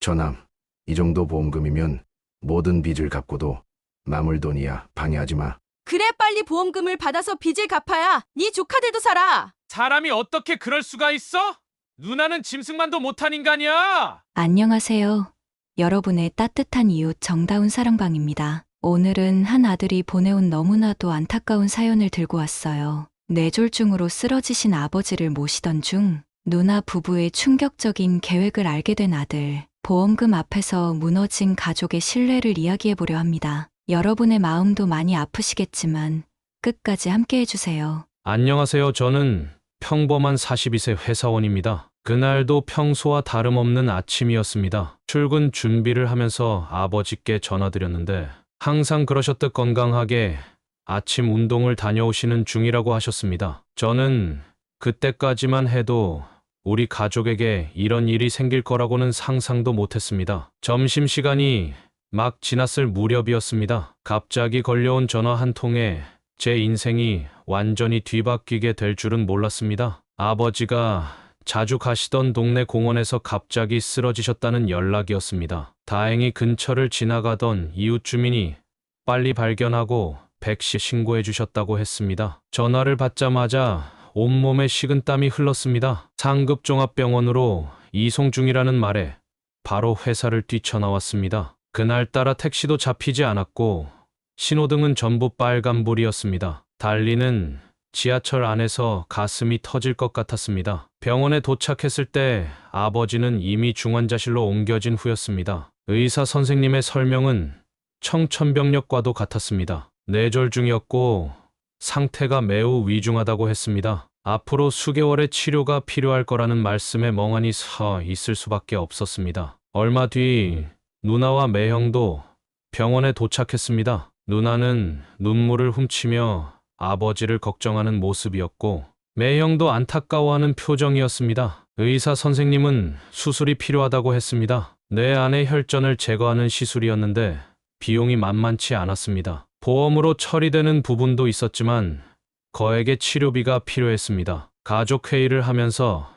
전함, 이 정도 보험금이면 모든 빚을 갚고도 마물 돈이야 방해하지 마. 그래, 빨리 보험금을 받아서 빚을 갚아야 네 조카들도 살아. 사람이 어떻게 그럴 수가 있어? 누나는 짐승만도 못한 인간이야. 안녕하세요. 여러분의 따뜻한 이웃 정다운 사랑방입니다. 오늘은 한 아들이 보내온 너무나도 안타까운 사연을 들고 왔어요. 뇌졸중으로 쓰러지신 아버지를 모시던 중 누나 부부의 충격적인 계획을 알게 된 아들. 보험금 앞에서 무너진 가족의 신뢰를 이야기해보려 합니다. 여러분의 마음도 많이 아프시겠지만 끝까지 함께 해주세요. 안녕하세요. 저는 평범한 42세 회사원입니다. 그날도 평소와 다름없는 아침이었습니다. 출근 준비를 하면서 아버지께 전화드렸는데 항상 그러셨듯 건강하게 아침 운동을 다녀오시는 중이라고 하셨습니다. 저는 그때까지만 해도 우리 가족에게 이런 일이 생길 거라고는 상상도 못했습니다. 점심시간이 막 지났을 무렵이었습니다. 갑자기 걸려온 전화 한 통에 제 인생이 완전히 뒤바뀌게 될 줄은 몰랐습니다. 아버지가 자주 가시던 동네 공원에서 갑자기 쓰러지셨다는 연락이었습니다. 다행히 근처를 지나가던 이웃 주민이 빨리 발견하고 110 신고해 주셨다고 했습니다. 전화를 받자마자 온몸에 식은땀이 흘렀습니다. 상급 종합병원으로 이송 중이라는 말에 바로 회사를 뛰쳐나왔습니다. 그날따라 택시도 잡히지 않았고 신호등은 전부 빨간불이었습니다. 달리는 지하철 안에서 가슴이 터질 것 같았습니다. 병원에 도착했을 때 아버지는 이미 중환자실로 옮겨진 후였습니다. 의사 선생님의 설명은 청천벽력과도 같았습니다. 뇌졸중이었고 상태가 매우 위중하다고 했습니다. 앞으로 수개월의 치료가 필요할 거라는 말씀에 멍하니 서 있을 수밖에 없었습니다. 얼마 뒤 누나와 매형도 병원에 도착했습니다. 누나는 눈물을 훔치며 아버지를 걱정하는 모습이었고 매형도 안타까워하는 표정이었습니다. 의사 선생님은 수술이 필요하다고 했습니다. 뇌 안의 혈전을 제거하는 시술이었는데 비용이 만만치 않았습니다. 보험으로 처리되는 부분도 있었지만 거액의 치료비가 필요했습니다. 가족 회의를 하면서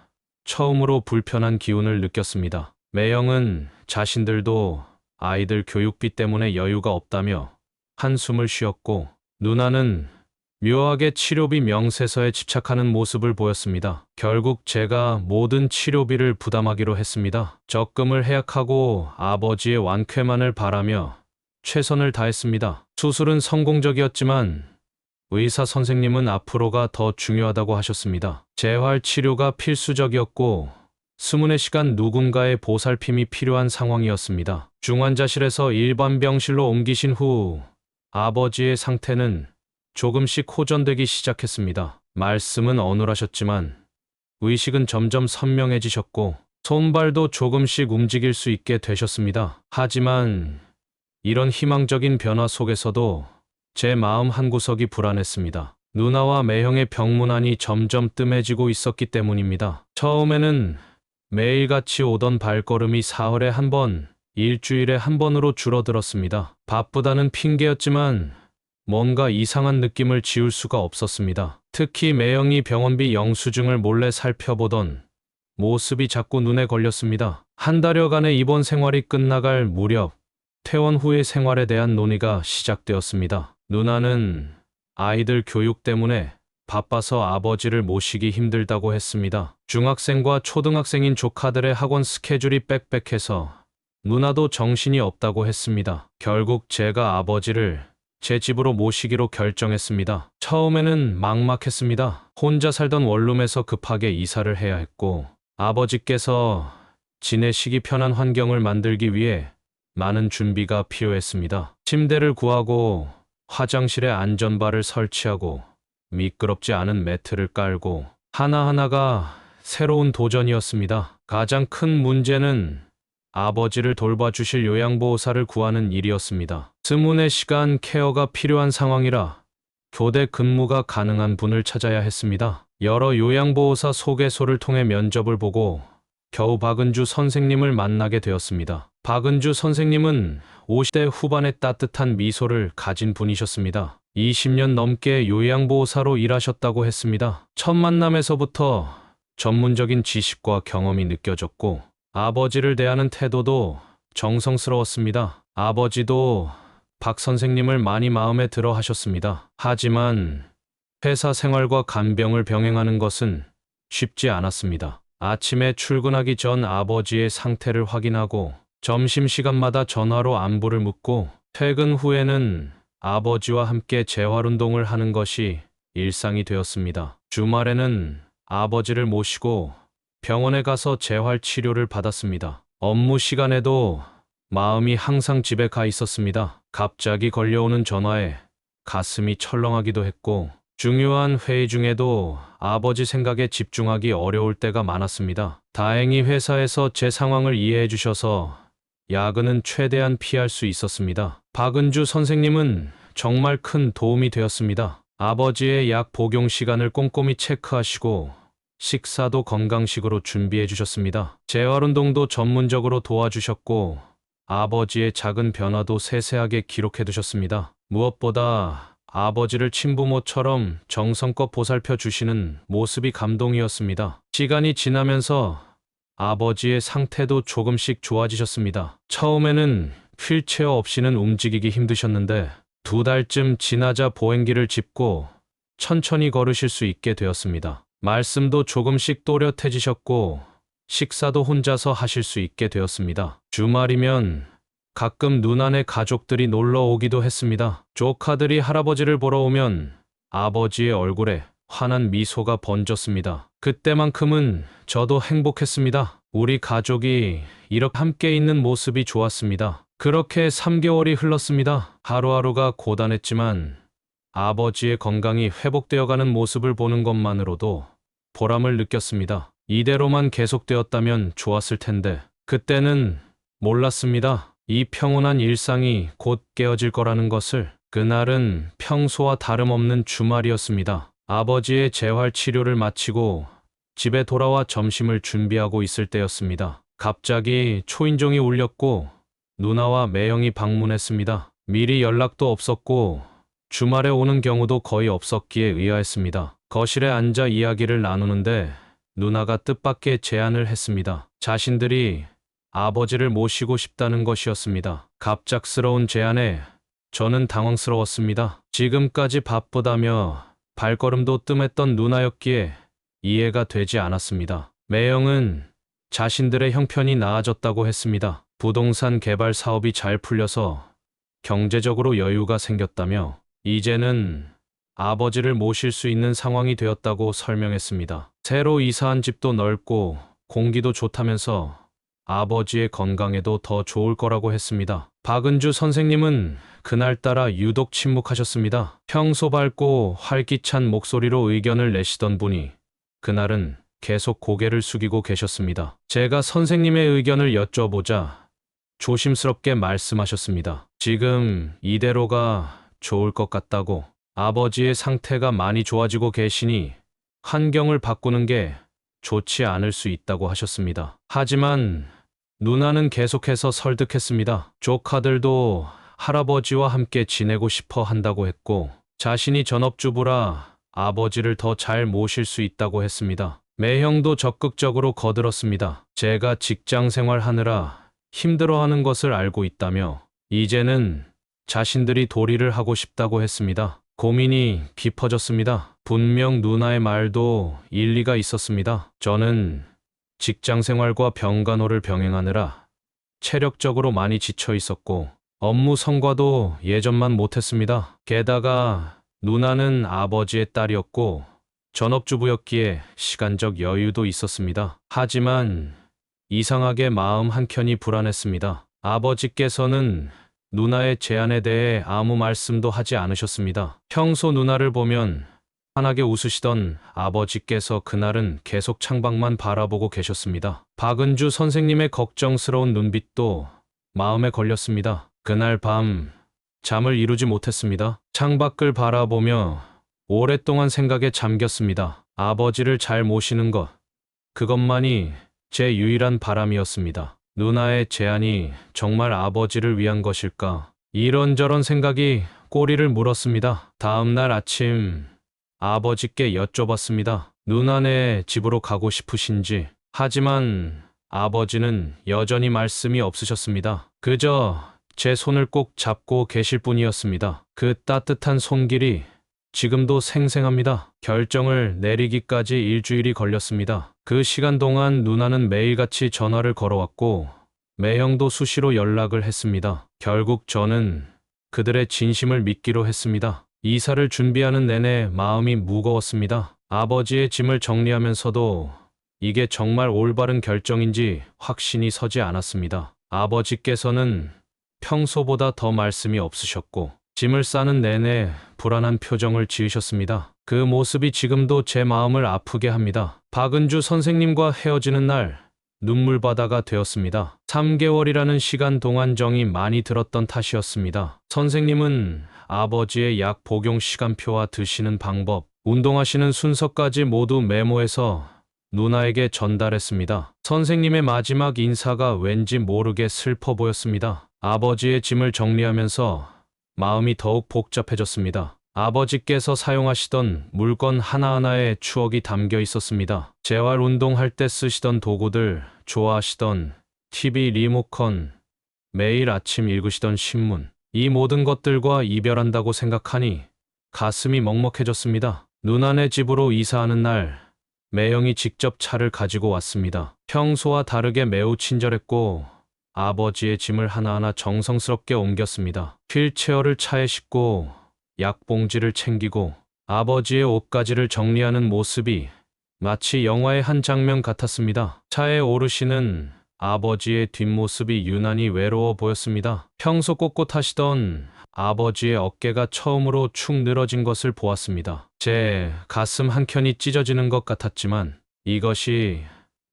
처음으로 불편한 기운을 느꼈습니다. 매형은 자신들도 아이들 교육비 때문에 여유가 없다며 한숨을 쉬었고 누나는 묘하게 치료비 명세서에 집착하는 모습을 보였습니다. 결국 제가 모든 치료비를 부담하기로 했습니다. 적금을 해약하고 아버지의 완쾌만을 바라며 최선을 다했습니다. 수술은 성공적이었지만 의사 선생님은 앞으로가 더 중요하다고 하셨습니다. 재활 치료가 필수적이었고 수문의 시간 누군가의 보살핌이 필요한 상황이었습니다. 중환자실에서 일반 병실로 옮기신 후 아버지의 상태는 조금씩 호전되기 시작했습니다. 말씀은 어눌하셨지만 의식은 점점 선명해지셨고 손발도 조금씩 움직일 수 있게 되셨습니다. 하지만 이런 희망적인 변화 속에서도 제 마음 한구석이 불안했습니다. 누나와 매형의 병문안이 점점 뜸해지고 있었기 때문입니다. 처음에는 매일같이 오던 발걸음이 사흘에 한 번, 일주일에 한 번으로 줄어들었습니다. 바쁘다는 핑계였지만 뭔가 이상한 느낌을 지울 수가 없었습니다. 특히 매형이 병원비 영수증을 몰래 살펴보던 모습이 자꾸 눈에 걸렸습니다. 한 달여간의 입원 생활이 끝나갈 무렵 퇴원 후의 생활에 대한 논의가 시작되었습니다. 누나는 아이들 교육 때문에 바빠서 아버지를 모시기 힘들다고 했습니다. 중학생과 초등학생인 조카들의 학원 스케줄이 빽빽해서 누나도 정신이 없다고 했습니다. 결국 제가 아버지를 제 집으로 모시기로 결정했습니다. 처음에는 막막했습니다. 혼자 살던 원룸에서 급하게 이사를 해야 했고 아버지께서 지내시기 편한 환경을 만들기 위해 많은 준비가 필요했습니다. 침대를 구하고 화장실에 안전바를 설치하고 미끄럽지 않은 매트를 깔고 하나하나가 새로운 도전이었습니다. 가장 큰 문제는 아버지를 돌봐주실 요양보호사를 구하는 일이었습니다. 스문의 시간 케어가 필요한 상황이라 교대 근무가 가능한 분을 찾아야 했습니다. 여러 요양보호사 소개소를 통해 면접을 보고 겨우 박은주 선생님을 만나게 되었습니다. 박은주 선생님은 50대 후반의 따뜻한 미소를 가진 분이셨습니다. 20년 넘게 요양보호사로 일하셨다고 했습니다. 첫 만남에서부터 전문적인 지식과 경험이 느껴졌고 아버지를 대하는 태도도 정성스러웠습니다. 아버지도 박 선생님을 많이 마음에 들어 하셨습니다. 하지만 회사 생활과 간병을 병행하는 것은 쉽지 않았습니다. 아침에 출근하기 전 아버지의 상태를 확인하고 점심시간마다 전화로 안부를 묻고 퇴근 후에는 아버지와 함께 재활운동을 하는 것이 일상이 되었습니다. 주말에는 아버지를 모시고 병원에 가서 재활치료를 받았습니다. 업무 시간에도 마음이 항상 집에 가 있었습니다. 갑자기 걸려오는 전화에 가슴이 철렁하기도 했고 중요한 회의 중에도 아버지 생각에 집중하기 어려울 때가 많았습니다. 다행히 회사에서 제 상황을 이해해 주셔서 야근은 최대한 피할 수 있었습니다. 박은주 선생님은 정말 큰 도움이 되었습니다. 아버지의 약 복용 시간을 꼼꼼히 체크하시고 식사도 건강식으로 준비해 주셨습니다. 재활운동도 전문적으로 도와주셨고 아버지의 작은 변화도 세세하게 기록해 두셨습니다. 무엇보다 아버지를 친부모처럼 정성껏 보살펴 주시는 모습이 감동이었습니다. 시간이 지나면서 아버지의 상태도 조금씩 좋아지셨습니다. 처음에는 휠체어 없이는 움직이기 힘드셨는데 2달쯤 지나자 보행기를 짚고 천천히 걸으실 수 있게 되었습니다. 말씀도 조금씩 또렷해지셨고 식사도 혼자서 하실 수 있게 되었습니다. 주말이면 가끔 누나네 가족들이 놀러 오기도 했습니다. 조카들이 할아버지를 보러 오면 아버지의 얼굴에 환한 미소가 번졌습니다. 그때만큼은 저도 행복했습니다. 우리 가족이 이렇게 함께 있는 모습이 좋았습니다. 그렇게 3개월이 흘렀습니다. 하루하루가 고단했지만 아버지의 건강이 회복되어가는 모습을 보는 것만으로도 보람을 느꼈습니다. 이대로만 계속되었다면 좋았을 텐데 그때는 몰랐습니다. 이 평온한 일상이 곧 깨어질 거라는 것을. 그날은 평소와 다름없는 주말이었습니다. 아버지의 재활 치료를 마치고 집에 돌아와 점심을 준비하고 있을 때였습니다. 갑자기 초인종이 울렸고 누나와 매형이 방문했습니다. 미리 연락도 없었고 주말에 오는 경우도 거의 없었기에 의아했습니다. 거실에 앉아 이야기를 나누는데 누나가 뜻밖의 제안을 했습니다. 자신들이 아버지를 모시고 싶다는 것이었습니다. 갑작스러운 제안에 저는 당황스러웠습니다. 지금까지 바쁘다며 발걸음도 뜸했던 누나였기에 이해가 되지 않았습니다. 매형은 자신들의 형편이 나아졌다고 했습니다. 부동산 개발 사업이 잘 풀려서 경제적으로 여유가 생겼다며 이제는 아버지를 모실 수 있는 상황이 되었다고 설명했습니다. 새로 이사한 집도 넓고 공기도 좋다면서 아버지의 건강에도 더 좋을 거라고 했습니다. 박은주 선생님은 그날따라 유독 침묵하셨습니다. 평소 밝고 활기찬 목소리로 의견을 내시던 분이 그날은 계속 고개를 숙이고 계셨습니다. 제가 선생님의 의견을 여쭤보자 조심스럽게 말씀하셨습니다. 지금 이대로가 좋을 것 같다고. 아버지의 상태가 많이 좋아지고 계시니 환경을 바꾸는 게 좋지 않을 수 있다고 하셨습니다. 하지만 누나는 계속해서 설득했습니다. 조카들도 할아버지와 함께 지내고 싶어 한다고 했고 자신이 전업주부라 아버지를 더 잘 모실 수 있다고 했습니다. 매형도 적극적으로 거들었습니다. 제가 직장 생활하느라 힘들어하는 것을 알고 있다며 이제는 자신들이 도리를 하고 싶다고 했습니다. 고민이 깊어졌습니다. 분명 누나의 말도 일리가 있었습니다. 저는 직장 생활과 병간호를 병행하느라 체력적으로 많이 지쳐 있었고 업무 성과도 예전만 못했습니다. 게다가 누나는 아버지의 딸이었고 전업주부였기에 시간적 여유도 있었습니다. 하지만 이상하게 마음 한켠이 불안했습니다. 아버지께서는 누나의 제안에 대해 아무 말씀도 하지 않으셨습니다. 평소 누나를 보면 환하게 웃으시던 아버지께서 그날은 계속 창밖만 바라보고 계셨습니다. 박은주 선생님의 걱정스러운 눈빛도 마음에 걸렸습니다. 그날 밤 잠을 이루지 못했습니다. 창밖을 바라보며 오랫동안 생각에 잠겼습니다. 아버지를 잘 모시는 것, 그것만이 제 유일한 바람이었습니다. 누나의 제안이 정말 아버지를 위한 것일까? 이런저런 생각이 꼬리를 물었습니다. 다음 날 아침 아버지께 여쭤봤습니다. 누나네 집으로 가고 싶으신지. 하지만 아버지는 여전히 말씀이 없으셨습니다. 그저 제 손을 꼭 잡고 계실 뿐이었습니다. 그 따뜻한 손길이 지금도 생생합니다. 결정을 내리기까지 일주일이 걸렸습니다. 그 시간 동안 누나는 매일같이 전화를 걸어왔고 매형도 수시로 연락을 했습니다. 결국 저는 그들의 진심을 믿기로 했습니다. 이사를 준비하는 내내 마음이 무거웠습니다. 아버지의 짐을 정리하면서도 이게 정말 올바른 결정인지 확신이 서지 않았습니다. 아버지께서는 평소보다 더 말씀이 없으셨고 짐을 싸는 내내 불안한 표정을 지으셨습니다. 그 모습이 지금도 제 마음을 아프게 합니다. 박은주 선생님과 헤어지는 날 눈물바다가 되었습니다. 3개월이라는 시간 동안 정이 많이 들었던 탓이었습니다. 선생님은 아버지의 약 복용 시간표와 드시는 방법, 운동하시는 순서까지 모두 메모해서 누나에게 전달했습니다. 선생님의 마지막 인사가 왠지 모르게 슬퍼 보였습니다. 아버지의 짐을 정리하면서 마음이 더욱 복잡해졌습니다. 아버지께서 사용하시던 물건 하나하나에 추억이 담겨 있었습니다. 재활 운동할 때 쓰시던 도구들, 좋아하시던 TV 리모컨, 매일 아침 읽으시던 신문, 이 모든 것들과 이별한다고 생각하니 가슴이 먹먹해졌습니다. 누나네 집으로 이사하는 날, 매형이 직접 차를 가지고 왔습니다. 평소와 다르게 매우 친절했고 아버지의 짐을 하나하나 정성스럽게 옮겼습니다. 휠체어를 차에 싣고 약봉지를 챙기고 아버지의 옷가지를 정리하는 모습이 마치 영화의 한 장면 같았습니다. 차에 오르시는 아버지의 뒷모습이 유난히 외로워 보였습니다. 평소 꼿꼿하시던 아버지의 어깨가 처음으로 축 늘어진 것을 보았습니다. 제 가슴 한켠이 찢어지는 것 같았지만 이것이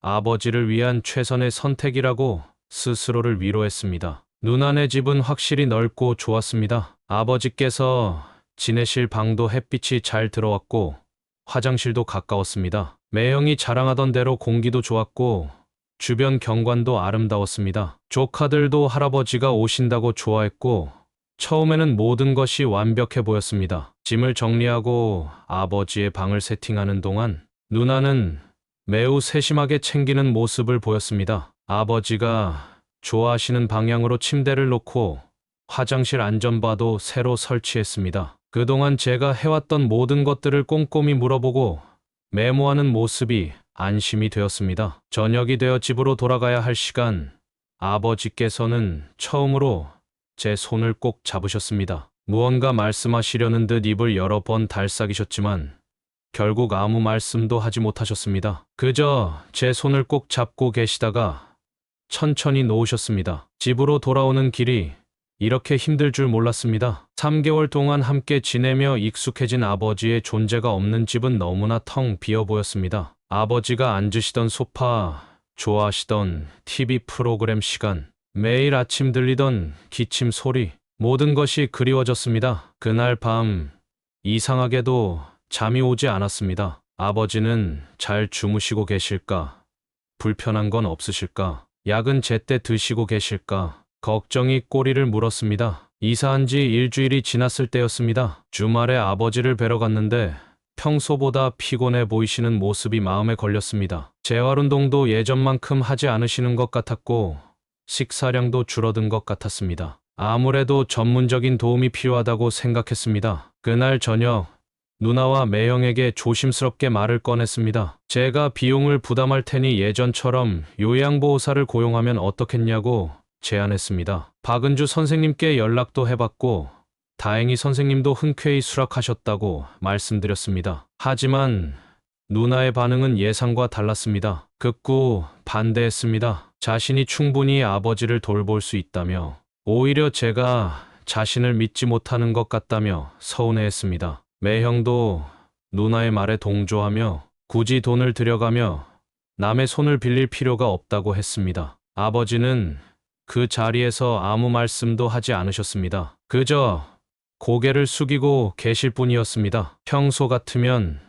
아버지를 위한 최선의 선택이라고 스스로를 위로했습니다. 누나네 집은 확실히 넓고 좋았습니다. 아버지께서 지내실 방도 햇빛이 잘 들어왔고 화장실도 가까웠습니다. 매형이 자랑하던 대로 공기도 좋았고 주변 경관도 아름다웠습니다. 조카들도 할아버지가 오신다고 좋아했고 처음에는 모든 것이 완벽해 보였습니다. 짐을 정리하고 아버지의 방을 세팅하는 동안 누나는 매우 세심하게 챙기는 모습을 보였습니다. 아버지가 좋아하시는 방향으로 침대를 놓고 화장실 안전바도 새로 설치했습니다. 그동안 제가 해왔던 모든 것들을 꼼꼼히 물어보고 메모하는 모습이 안심이 되었습니다. 저녁이 되어 집으로 돌아가야 할 시간, 아버지께서는 처음으로 제 손을 꼭 잡으셨습니다. 무언가 말씀하시려는 듯 입을 여러 번 달싹이셨지만 결국 아무 말씀도 하지 못하셨습니다. 그저 제 손을 꼭 잡고 계시다가 천천히 놓으셨습니다. 집으로 돌아오는 길이 이렇게 힘들 줄 몰랐습니다. 3개월 동안 함께 지내며 익숙해진 아버지의 존재가 없는 집은 너무나 텅 비어 보였습니다. 아버지가 앉으시던 소파, 좋아하시던 TV 프로그램 시간, 매일 아침 들리던 기침 소리, 모든 것이 그리워졌습니다. 그날 밤 이상하게도 잠이 오지 않았습니다. 아버지는 잘 주무시고 계실까? 불편한 건 없으실까? 약은 제때 드시고 계실까? 걱정이 꼬리를 물었습니다. 이사한 지 일주일이 지났을 때였습니다. 주말에 아버지를 뵈러 갔는데 평소보다 피곤해 보이시는 모습이 마음에 걸렸습니다. 재활운동도 예전만큼 하지 않으시는 것 같았고 식사량도 줄어든 것 같았습니다. 아무래도 전문적인 도움이 필요하다고 생각했습니다. 그날 저녁 누나와 매형에게 조심스럽게 말을 꺼냈습니다. 제가 비용을 부담할 테니 예전처럼 요양보호사를 고용하면 어떻겠냐고 제안했습니다. 박은주 선생님께 연락도 해봤고 다행히 선생님도 흔쾌히 수락하셨다고 말씀드렸습니다. 하지만 누나의 반응은 예상과 달랐습니다. 극구 반대했습니다. 자신이 충분히 아버지를 돌볼 수 있다며 오히려 제가 자신을 믿지 못하는 것 같다며 서운해했습니다. 매형도 누나의 말에 동조하며 굳이 돈을 들여가며 남의 손을 빌릴 필요가 없다고 했습니다. 아버지는 그 자리에서 아무 말씀도 하지 않으셨습니다. 그저 고개를 숙이고 계실 뿐이었습니다. 평소 같으면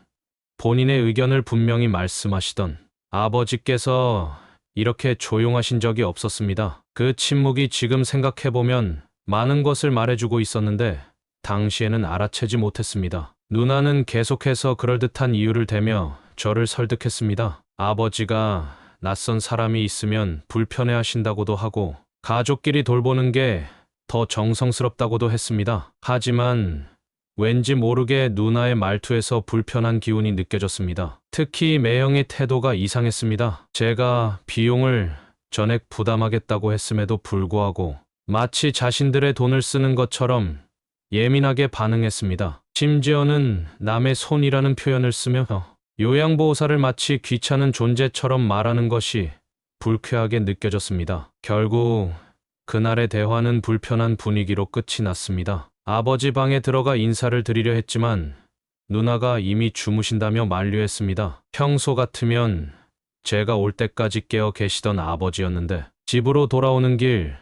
본인의 의견을 분명히 말씀하시던 아버지께서 이렇게 조용하신 적이 없었습니다. 그 침묵이 지금 생각해보면 많은 것을 말해주고 있었는데 당시에는 알아채지 못했습니다. 누나는 계속해서 그럴듯한 이유를 대며 저를 설득했습니다. 아버지가 낯선 사람이 있으면 불편해 하신다고도 하고 가족끼리 돌보는 게 더 정성스럽다고도 했습니다. 하지만 왠지 모르게 누나의 말투에서 불편한 기운이 느껴졌습니다. 특히 매형의 태도가 이상했습니다. 제가 비용을 전액 부담하겠다고 했음에도 불구하고 마치 자신들의 돈을 쓰는 것처럼 예민하게 반응했습니다. 심지어는 남의 손이라는 표현을 쓰며 요양보호사를 마치 귀찮은 존재처럼 말하는 것이 불쾌하게 느껴졌습니다. 결국 그날의 대화는 불편한 분위기로 끝이 났습니다. 아버지 방에 들어가 인사를 드리려 했지만 누나가 이미 주무신다며 만류했습니다. 평소 같으면 제가 올 때까지 깨어 계시던 아버지였는데 집으로 돌아오는 길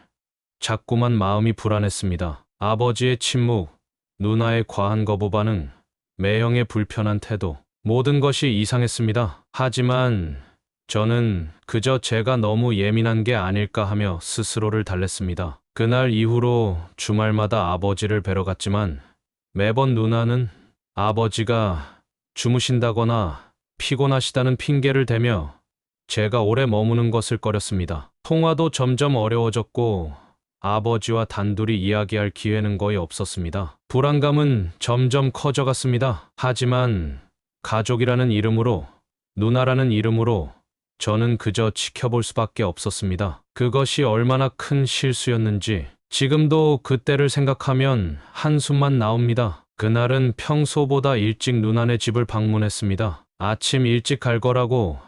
자꾸만 마음이 불안했습니다. 아버지의 침묵, 누나의 과한 거부 반응, 매형의 불편한 태도, 모든 것이 이상했습니다. 하지만 저는 그저 제가 너무 예민한 게 아닐까 하며 스스로를 달랬습니다. 그날 이후로 주말마다 아버지를 뵈러 갔지만 매번 누나는 아버지가 주무신다거나 피곤하시다는 핑계를 대며 제가 오래 머무는 것을 꺼렸습니다. 통화도 점점 어려워졌고 아버지와 단둘이 이야기할 기회는 거의 없었습니다. 불안감은 점점 커져갔습니다. 하지만 가족이라는 이름으로, 누나라는 이름으로 저는 그저 지켜볼 수밖에 없었습니다. 그것이 얼마나 큰 실수였는지 지금도 그때를 생각하면 한숨만 나옵니다. 그날은 평소보다 일찍 누나네 집을 방문했습니다. 아침 일찍 갈 거라고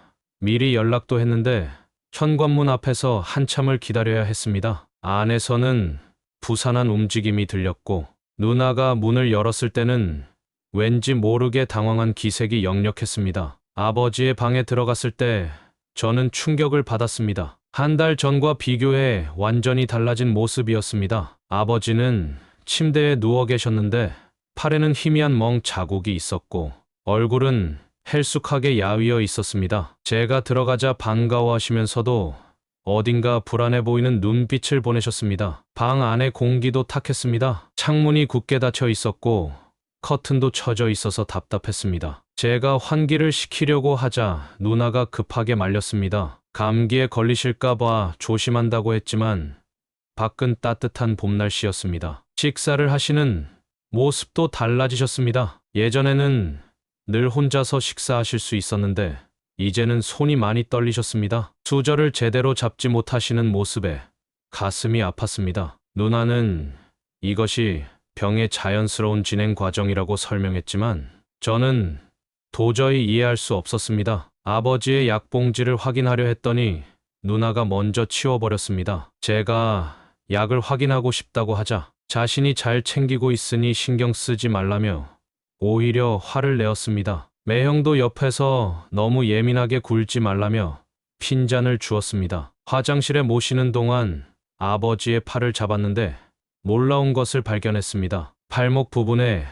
미리 연락도 했는데 현관문 앞에서 한참을 기다려야 했습니다. 안에서는 부산한 움직임이 들렸고 누나가 문을 열었을 때는 왠지 모르게 당황한 기색이 역력했습니다. 아버지의 방에 들어갔을 때 저는 충격을 받았습니다. 한 달 전과 비교해 완전히 달라진 모습이었습니다. 아버지는 침대에 누워 계셨는데 팔에는 희미한 멍 자국이 있었고 얼굴은 헬쑥하게 야위어 있었습니다. 제가 들어가자 반가워하시면서도 어딘가 불안해 보이는 눈빛을 보내셨습니다. 방 안의 공기도 탁했습니다. 창문이 굳게 닫혀 있었고 커튼도 쳐져 있어서 답답했습니다. 제가 환기를 시키려고 하자 누나가 급하게 말렸습니다. 감기에 걸리실까봐 조심한다고 했지만 밖은 따뜻한 봄 날씨였습니다. 식사를 하시는 모습도 달라지셨습니다. 예전에는 늘 혼자서 식사하실 수 있었는데 이제는 손이 많이 떨리셨습니다. 수저를 제대로 잡지 못하시는 모습에 가슴이 아팠습니다. 누나는 이것이 병의 자연스러운 진행 과정이라고 설명했지만 저는 도저히 이해할 수 없었습니다. 아버지의 약봉지를 확인하려 했더니 누나가 먼저 치워버렸습니다. 제가 약을 확인하고 싶다고 하자 자신이 잘 챙기고 있으니 신경 쓰지 말라며 오히려 화를 내었습니다. 매형도 옆에서 너무 예민하게 굴지 말라며 핀잔을 주었습니다. 화장실에 모시는 동안 아버지의 팔을 잡았는데 놀라운 것을 발견했습니다. 팔목 부분에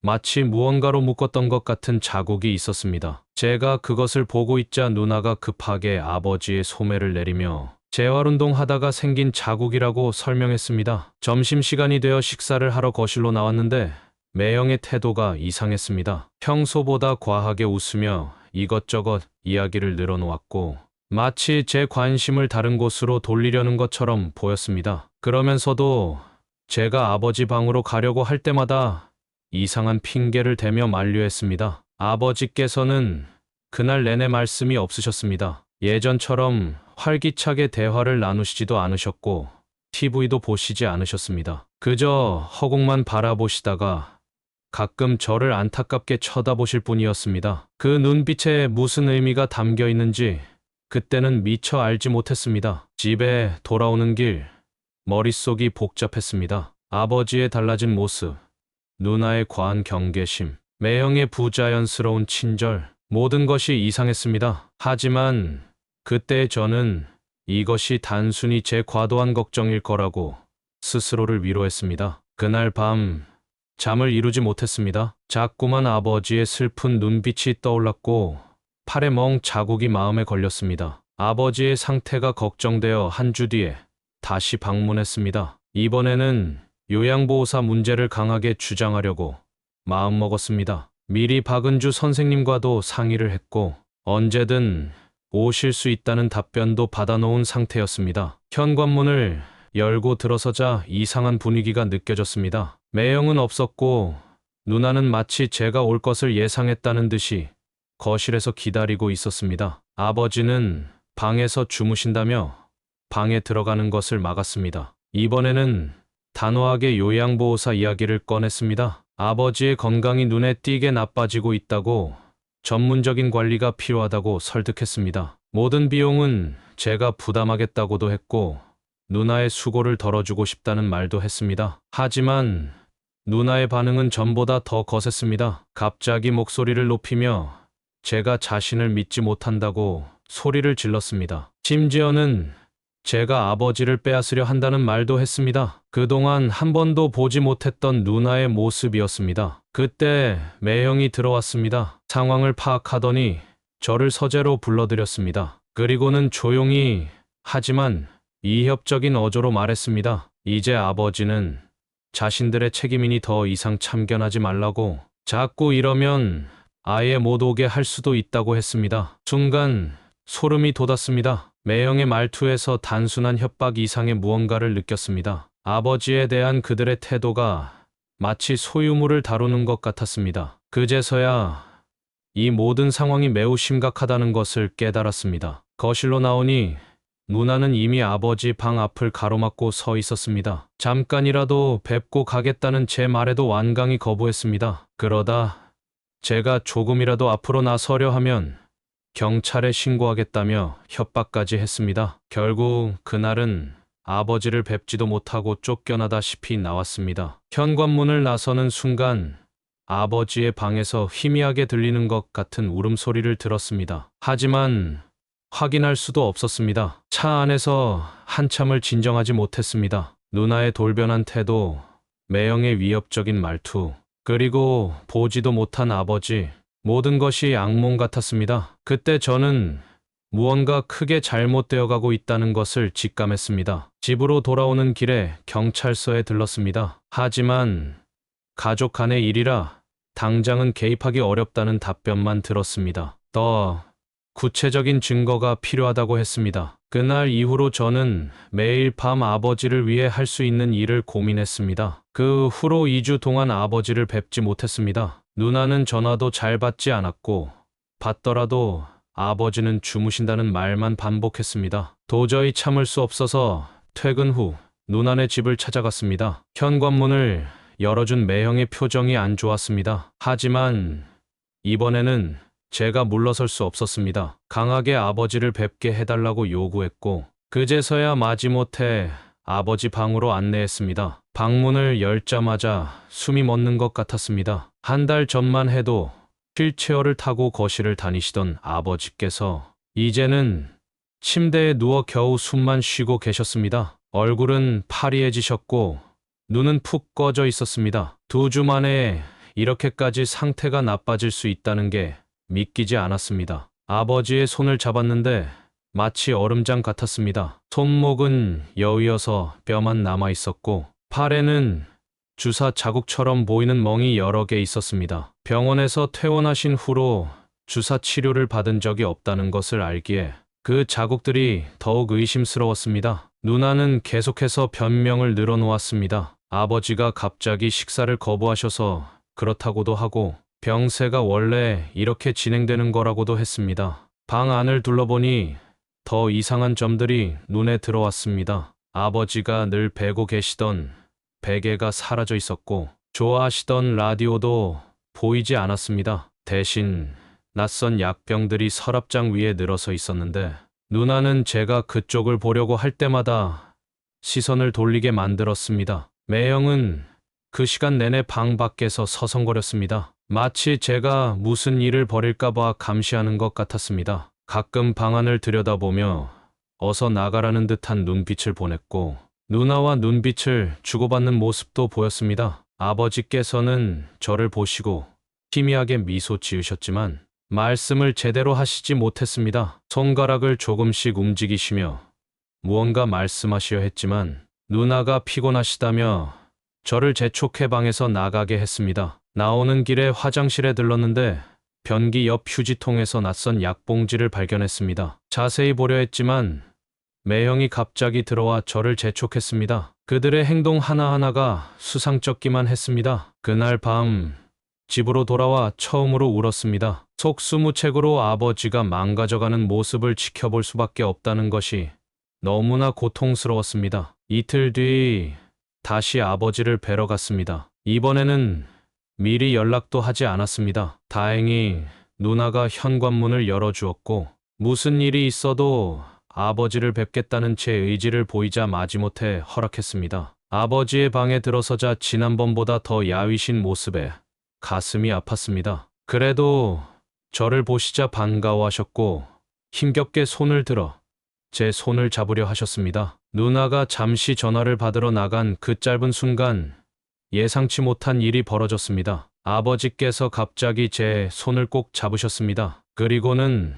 마치 무언가로 묶었던 것 같은 자국이 있었습니다. 제가 그것을 보고 있자 누나가 급하게 아버지의 소매를 내리며 재활운동하다가 생긴 자국이라고 설명했습니다. 점심시간이 되어 식사를 하러 거실로 나왔는데 매형의 태도가 이상했습니다. 평소보다 과하게 웃으며 이것저것 이야기를 늘어놓았고 마치 제 관심을 다른 곳으로 돌리려는 것처럼 보였습니다. 그러면서도 제가 아버지 방으로 가려고 할 때마다 이상한 핑계를 대며 만류했습니다. 아버지께서는 그날 내내 말씀이 없으셨습니다. 예전처럼 활기차게 대화를 나누시지도 않으셨고 TV도 보시지 않으셨습니다. 그저 허공만 바라보시다가 가끔 저를 안타깝게 쳐다보실 뿐이었습니다. 그 눈빛에 무슨 의미가 담겨 있는지 그때는 미처 알지 못했습니다. 집에 돌아오는 길 머릿속이 복잡했습니다. 아버지의 달라진 모습, 누나의 과한 경계심, 매형의 부자연스러운 친절, 모든 것이 이상했습니다. 하지만 그때 저는 이것이 단순히 제 과도한 걱정일 거라고 스스로를 위로했습니다. 그날 밤 잠을 이루지 못했습니다. 자꾸만 아버지의 슬픈 눈빛이 떠올랐고 팔에 멍 자국이 마음에 걸렸습니다. 아버지의 상태가 걱정되어 한 주 뒤에 다시 방문했습니다. 이번에는 요양보호사 문제를 강하게 주장하려고 마음먹었습니다. 미리 박은주 선생님과도 상의를 했고 언제든 오실 수 있다는 답변도 받아놓은 상태였습니다. 현관문을 열고 들어서자 이상한 분위기가 느껴졌습니다. 매형은 없었고 누나는 마치 제가 올 것을 예상했다는 듯이 거실에서 기다리고 있었습니다. 아버지는 방에서 주무신다며 방에 들어가는 것을 막았습니다. 이번에는 단호하게 요양보호사 이야기를 꺼냈습니다. 아버지의 건강이 눈에 띄게 나빠지고 있다고, 전문적인 관리가 필요하다고 설득했습니다. 모든 비용은 제가 부담하겠다고도 했고 누나의 수고를 덜어주고 싶다는 말도 했습니다. 하지만 누나의 반응은 전보다 더 거셌습니다. 갑자기 목소리를 높이며 제가 자신을 믿지 못한다고 소리를 질렀습니다. 심지어는 제가 아버지를 빼앗으려 한다는 말도 했습니다. 그동안 한 번도 보지 못했던 누나의 모습이었습니다. 그때 매형이 들어왔습니다. 상황을 파악하더니 저를 서재로 불러들였습니다. 그리고는 조용히 하지만 이협적인 어조로 말했습니다. 이제 아버지는 자신들의 책임이니 더 이상 참견하지 말라고, 자꾸 이러면 아예 못 오게 할 수도 있다고 했습니다. 순간 소름이 돋았습니다. 매형의 말투에서 단순한 협박 이상의 무언가를 느꼈습니다. 아버지에 대한 그들의 태도가 마치 소유물을 다루는 것 같았습니다. 그제서야 이 모든 상황이 매우 심각하다는 것을 깨달았습니다. 거실로 나오니 누나는 이미 아버지 방 앞을 가로막고 서 있었습니다. 잠깐이라도 뵙고 가겠다는 제 말에도 완강히 거부했습니다. 그러다 제가 조금이라도 앞으로 나서려 하면 경찰에 신고하겠다며 협박까지 했습니다. 결국 그날은 아버지를 뵙지도 못하고 쫓겨나다시피 나왔습니다. 현관문을 나서는 순간 아버지의 방에서 희미하게 들리는 것 같은 울음소리를 들었습니다. 하지만 확인할 수도 없었습니다. 차 안에서 한참을 진정하지 못했습니다. 누나의 돌변한 태도, 매형의 위협적인 말투, 그리고 보지도 못한 아버지, 모든 것이 악몽 같았습니다. 그때 저는 무언가 크게 잘못되어 가고 있다는 것을 직감했습니다. 집으로 돌아오는 길에 경찰서에 들렀습니다. 하지만 가족 간의 일이라 당장은 개입하기 어렵다는 답변만 들었습니다. 더 구체적인 증거가 필요하다고 했습니다. 그날 이후로 저는 매일 밤 아버지를 위해 할 수 있는 일을 고민했습니다. 그 후로 2주 동안 아버지를 뵙지 못했습니다. 누나는 전화도 잘 받지 않았고 받더라도 아버지는 주무신다는 말만 반복했습니다. 도저히 참을 수 없어서 퇴근 후 누나네 집을 찾아갔습니다. 현관문을 열어준 매형의 표정이 안 좋았습니다. 하지만 이번에는 제가 물러설 수 없었습니다. 강하게 아버지를 뵙게 해달라고 요구했고 그제서야 마지못해 아버지 방으로 안내했습니다. 방문을 열자마자 숨이 멎는 것 같았습니다. 한 달 전만 해도 휠체어를 타고 거실을 다니시던 아버지께서 이제는 침대에 누워 겨우 숨만 쉬고 계셨습니다. 얼굴은 파리해지셨고 눈은 푹 꺼져 있었습니다. 2주 만에 이렇게까지 상태가 나빠질 수 있다는 게 믿기지 않았습니다. 아버지의 손을 잡았는데 마치 얼음장 같았습니다. 손목은 여위어서 뼈만 남아 있었고 팔에는 주사 자국처럼 보이는 멍이 여러 개 있었습니다. 병원에서 퇴원하신 후로 주사 치료를 받은 적이 없다는 것을 알기에 그 자국들이 더욱 의심스러웠습니다. 누나는 계속해서 변명을 늘어놓았습니다. 아버지가 갑자기 식사를 거부하셔서 그렇다고도 하고 병세가 원래 이렇게 진행되는 거라고도 했습니다. 방 안을 둘러보니 더 이상한 점들이 눈에 들어왔습니다. 아버지가 늘 베고 계시던 베개가 사라져 있었고 좋아하시던 라디오도 보이지 않았습니다. 대신 낯선 약병들이 서랍장 위에 늘어서 있었는데 누나는 제가 그쪽을 보려고 할 때마다 시선을 돌리게 만들었습니다. 매형은 그 시간 내내 방 밖에서 서성거렸습니다. 마치 제가 무슨 일을 벌일까봐 감시하는 것 같았습니다. 가끔 방 안을 들여다보며 어서 나가라는 듯한 눈빛을 보냈고 누나와 눈빛을 주고받는 모습도 보였습니다. 아버지께서는 저를 보시고 희미하게 미소 지으셨지만 말씀을 제대로 하시지 못했습니다. 손가락을 조금씩 움직이시며 무언가 말씀하시려 했지만 누나가 피곤하시다며 저를 재촉해 방에서 나가게 했습니다. 나오는 길에 화장실에 들렀는데 변기 옆 휴지통에서 낯선 약봉지를 발견했습니다. 자세히 보려 했지만 매형이 갑자기 들어와 저를 재촉했습니다. 그들의 행동 하나하나가 수상쩍기만 했습니다. 그날 밤 집으로 돌아와 처음으로 울었습니다. 속수무책으로 아버지가 망가져가는 모습을 지켜볼 수밖에 없다는 것이 너무나 고통스러웠습니다. 이틀 뒤 다시 아버지를 뵈러 갔습니다. 이번에는 미리 연락도 하지 않았습니다. 다행히 누나가 현관문을 열어주었고 무슨 일이 있어도 아버지를 뵙겠다는 제 의지를 보이자 마지못해 허락했습니다. 아버지의 방에 들어서자 지난번보다 더 야위신 모습에 가슴이 아팠습니다. 그래도 저를 보시자 반가워하셨고 힘겹게 손을 들어 제 손을 잡으려 하셨습니다. 누나가 잠시 전화를 받으러 나간 그 짧은 순간 예상치 못한 일이 벌어졌습니다. 아버지께서 갑자기 제 손을 꼭 잡으셨습니다. 그리고는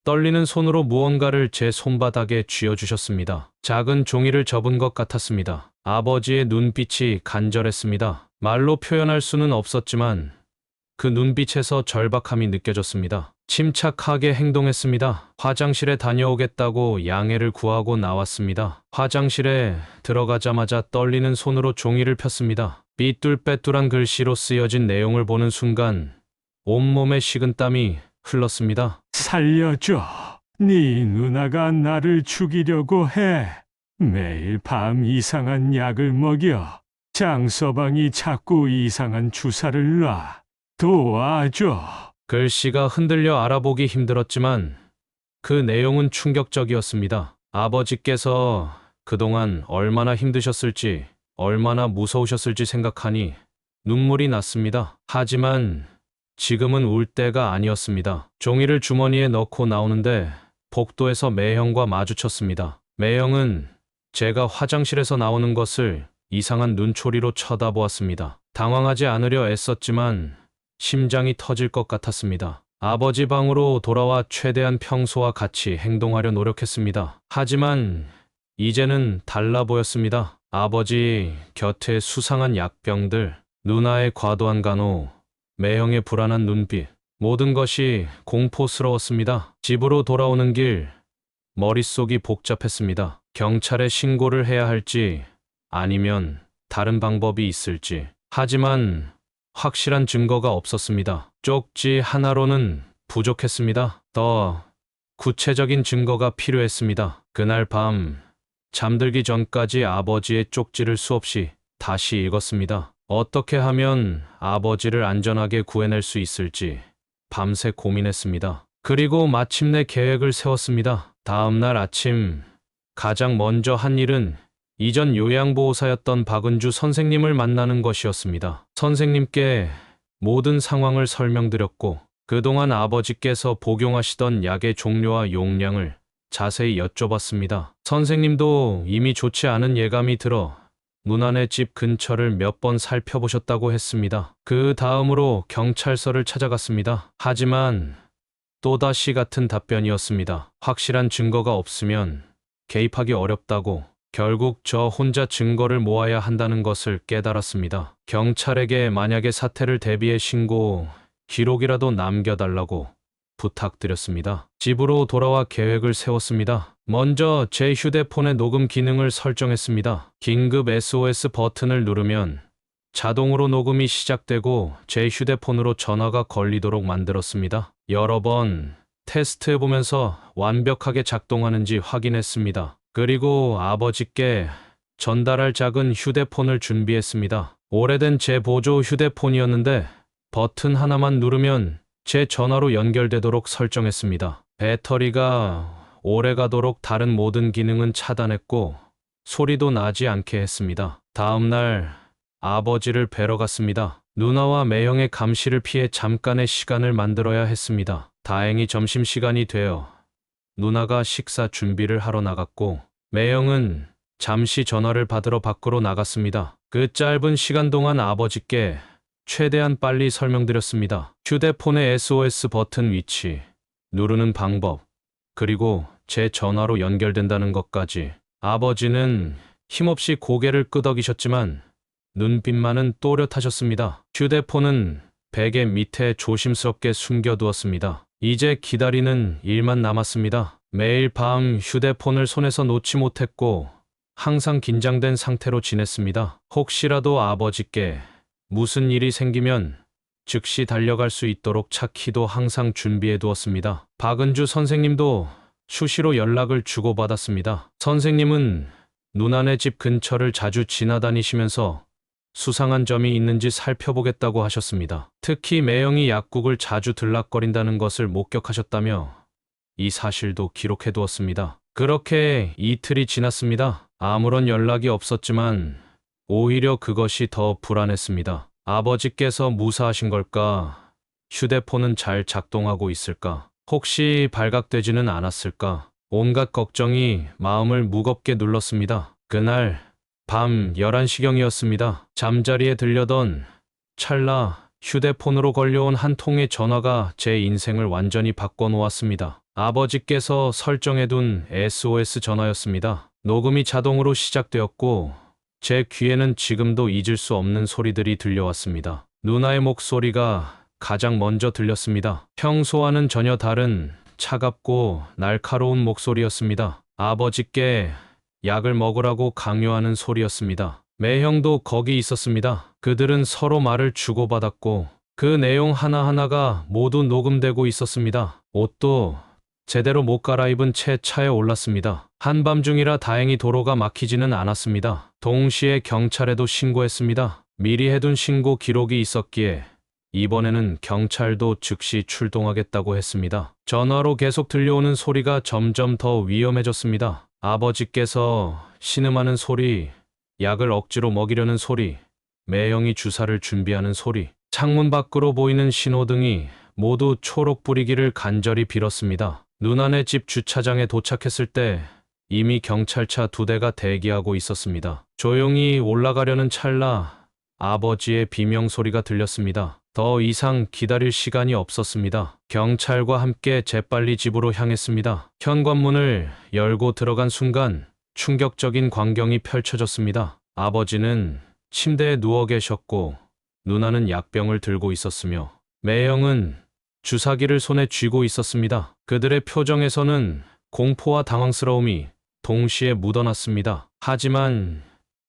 떨리는 손으로 무언가를 제 손바닥에 쥐어주셨습니다. 작은 종이를 접은 것 같았습니다. 아버지의 눈빛이 간절했습니다. 말로 표현할 수는 없었지만 그 눈빛에서 절박함이 느껴졌습니다. 침착하게 행동했습니다. 화장실에 다녀오겠다고 양해를 구하고 나왔습니다. 화장실에 들어가자마자 떨리는 손으로 종이를 폈습니다. 삐뚤빼뚤한 글씨로 쓰여진 내용을 보는 순간 온몸에 식은땀이 흘렀습니다. 살려줘. 네 누나가 나를 죽이려고 해. 매일 밤 이상한 약을 먹여. 장서방이 자꾸 이상한 주사를 놔. 도와줘. 글씨가 흔들려 알아보기 힘들었지만 그 내용은 충격적이었습니다. 아버지께서 그동안 얼마나 힘드셨을지, 얼마나 무서우셨을지 생각하니 눈물이 났습니다. 하지만 지금은 울 때가 아니었습니다. 종이를 주머니에 넣고 나오는데 복도에서 매형과 마주쳤습니다. 매형은 제가 화장실에서 나오는 것을 이상한 눈초리로 쳐다보았습니다. 당황하지 않으려 애썼지만 심장이 터질 것 같았습니다. 아버지 방으로 돌아와 최대한 평소와 같이 행동하려 노력했습니다. 하지만 이제는 달라 보였습니다. 아버지 곁에 수상한 약병들, 누나의 과도한 간호, 매형의 불안한 눈빛, 모든 것이 공포스러웠습니다. 집으로 돌아오는 길, 머릿속이 복잡했습니다. 경찰에 신고를 해야 할지 아니면 다른 방법이 있을지. 하지만 확실한 증거가 없었습니다. 쪽지 하나로는 부족했습니다. 더 구체적인 증거가 필요했습니다. 그날 밤 잠들기 전까지 아버지의 쪽지를 수없이 다시 읽었습니다. 어떻게 하면 아버지를 안전하게 구해낼 수 있을지 밤새 고민했습니다. 그리고 마침내 계획을 세웠습니다. 다음 날 아침 가장 먼저 한 일은 이전 요양보호사였던 박은주 선생님을 만나는 것이었습니다. 선생님께 모든 상황을 설명드렸고 그동안 아버지께서 복용하시던 약의 종류와 용량을 자세히 여쭤봤습니다. 선생님도 이미 좋지 않은 예감이 들어 누나네 집 근처를 몇 번 살펴보셨다고 했습니다. 그 다음으로 경찰서를 찾아갔습니다. 하지만 또다시 같은 답변이었습니다. 확실한 증거가 없으면 개입하기 어렵다고. 결국 저 혼자 증거를 모아야 한다는 것을 깨달았습니다. 경찰에게 만약에 사태를 대비해 신고 기록이라도 남겨달라고 부탁드렸습니다. 집으로 돌아와 계획을 세웠습니다. 먼저 제 휴대폰의 녹음 기능을 설정했습니다. 긴급 SOS 버튼을 누르면 자동으로 녹음이 시작되고 제 휴대폰으로 전화가 걸리도록 만들었습니다. 여러 번 테스트해보면서 완벽하게 작동하는지 확인했습니다. 그리고 아버지께 전달할 작은 휴대폰을 준비했습니다. 오래된 제 보조 휴대폰이었는데 버튼 하나만 누르면 제 전화로 연결되도록 설정했습니다. 배터리가 오래가도록 다른 모든 기능은 차단했고 소리도 나지 않게 했습니다. 다음 날 아버지를 뵈러 갔습니다. 누나와 매형의 감시를 피해 잠깐의 시간을 만들어야 했습니다. 다행히 점심시간이 되어 누나가 식사 준비를 하러 나갔고 매형은 잠시 전화를 받으러 밖으로 나갔습니다. 그 짧은 시간 동안 아버지께 최대한 빨리 설명드렸습니다. 휴대폰의 SOS 버튼 위치, 누르는 방법, 그리고 제 전화로 연결된다는 것까지. 아버지는 힘없이 고개를 끄덕이셨지만 눈빛만은 또렷하셨습니다. 휴대폰은 베개 밑에 조심스럽게 숨겨두었습니다. 이제 기다리는 일만 남았습니다. 매일 밤 휴대폰을 손에서 놓지 못했고 항상 긴장된 상태로 지냈습니다. 혹시라도 아버지께 무슨 일이 생기면 즉시 달려갈 수 있도록 차키도 항상 준비해 두었습니다. 박은주 선생님도 수시로 연락을 주고받았습니다. 선생님은 누나네 집 근처를 자주 지나다니시면서 수상한 점이 있는지 살펴보겠다고 하셨습니다. 특히 매형이 약국을 자주 들락거린다는 것을 목격하셨다며 이 사실도 기록해 두었습니다. 그렇게 이틀이 지났습니다. 아무런 연락이 없었지만 오히려 그것이 더 불안했습니다. 아버지께서 무사하신 걸까? 휴대폰은 잘 작동하고 있을까? 혹시 발각되지는 않았을까? 온갖 걱정이 마음을 무겁게 눌렀습니다. 그날 밤 11시경이었습니다. 잠자리에 들려던 찰나 휴대폰으로 걸려온 한 통의 전화가 제 인생을 완전히 바꿔놓았습니다. 아버지께서 설정해둔 SOS 전화였습니다. 녹음이 자동으로 시작되었고 제 귀에는 지금도 잊을 수 없는 소리들이 들려왔습니다. 누나의 목소리가 가장 먼저 들렸습니다. 평소와는 전혀 다른 차갑고 날카로운 목소리였습니다. 아버지께 약을 먹으라고 강요하는 소리였습니다. 매형도 거기 있었습니다. 그들은 서로 말을 주고받았고 그 내용 하나하나가 모두 녹음되고 있었습니다. 옷도 제대로 못 갈아입은 채 차에 올랐습니다. 한밤중이라 다행히 도로가 막히지는 않았습니다. 동시에 경찰에도 신고했습니다. 미리 해둔 신고 기록이 있었기에 이번에는 경찰도 즉시 출동하겠다고 했습니다. 전화로 계속 들려오는 소리가 점점 더 위험해졌습니다. 아버지께서 신음하는 소리, 약을 억지로 먹이려는 소리, 매형이 주사를 준비하는 소리, 창문 밖으로 보이는 신호등이 모두 초록불이기를 간절히 빌었습니다. 누나네 집 주차장에 도착했을 때 이미 경찰차 2대가 대기하고 있었습니다. 조용히 올라가려는 찰나 아버지의 비명소리가 들렸습니다. 더 이상 기다릴 시간이 없었습니다. 경찰과 함께 재빨리 집으로 향했습니다. 현관문을 열고 들어간 순간 충격적인 광경이 펼쳐졌습니다. 아버지는 침대에 누워 계셨고 누나는 약병을 들고 있었으며 매형은 주사기를 손에 쥐고 있었습니다. 그들의 표정에서는 공포와 당황스러움이 동시에 묻어났습니다. 하지만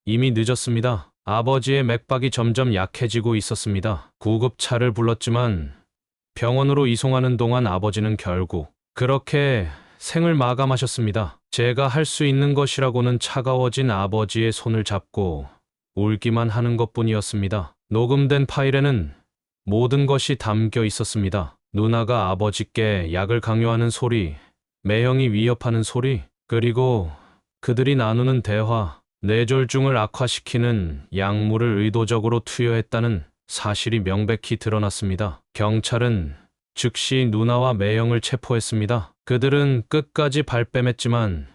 이미 늦었습니다. 아버지의 맥박이 점점 약해지고 있었습니다. 구급차를 불렀지만 병원으로 이송하는 동안 아버지는 결국 그렇게 생을 마감하셨습니다. 제가 할 수 있는 것이라고는 차가워진 아버지의 손을 잡고 울기만 하는 것뿐이었습니다. 녹음된 파일에는 모든 것이 담겨 있었습니다. 누나가 아버지께 약을 강요하는 소리, 매형이 위협하는 소리, 그리고 그들이 나누는 대화, 뇌졸중을 악화시키는 약물을 의도적으로 투여했다는 사실이 명백히 드러났습니다. 경찰은 즉시 누나와 매형을 체포했습니다. 그들은 끝까지 발뺌했지만